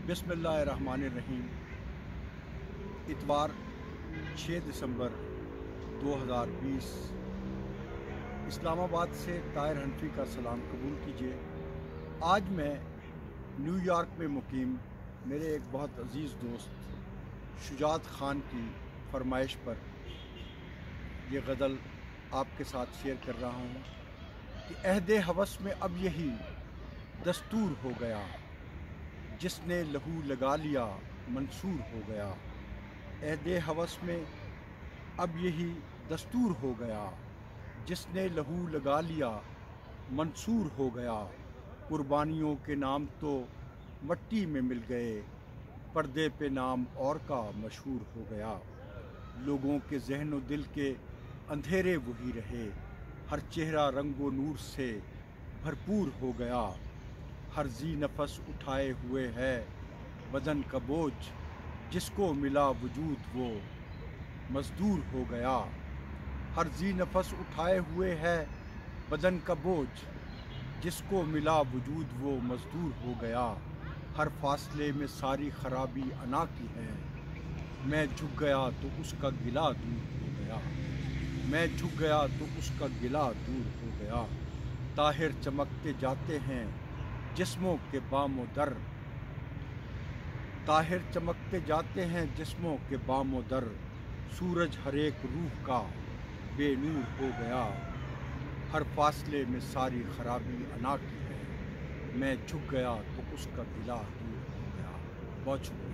बिस्मिल्लाहिर्रहमानिर्रहीम। इतवार 6 दिसंबर 2020। इस्लामाबाद से ताहिर हनफी का सलाम कबूल कीजिए। आज मैं न्यूयॉर्क में मुकीम मेरे एक बहुत अजीज़ दोस्त शुजात ख़ान की फरमाइश पर ये गज़ल आपके साथ शेयर कर रहा हूँ कि अहदे हवस में अब यही दस्तूर हो गया, जिसने लहू लगा लिया मंसूर हो गया। अहदे हवस में अब यही दस्तूर हो गया, जिसने लहू लगा लिया मंसूर हो गया। कुर्बानियों के नाम तो मट्टी में मिल गए, पर्दे पे नाम और का मशहूर हो गया। लोगों के ज़हन व दिल के अंधेरे वही रहे, हर चेहरा रंगो नूर से भरपूर हो गया। हर जी नफस उठाए हुए है बदन का बोझ, जिसको मिला वजूद वो मजदूर हो गया। हर जी नफस उठाए हुए है बदन का बोझ, जिसको मिला वजूद वो मजदूर हो गया। हर फासले में सारी खराबी अना की है, मैं झुक गया तो उसका गिला दूर हो गया। मैं झुक गया तो उसका गिला दूर हो गया। ताहिर चमकते जाते हैं जिस्मों के बामो दर, ताहिर चमकते जाते हैं जिस्मों के बामो दर। सूरज हर एक रूह का बेनूर हो गया। हर फासले में सारी खराबी अना की है, मैं झुक गया तो उसका गिला दूर हो गया। बहुत शुक्रिया।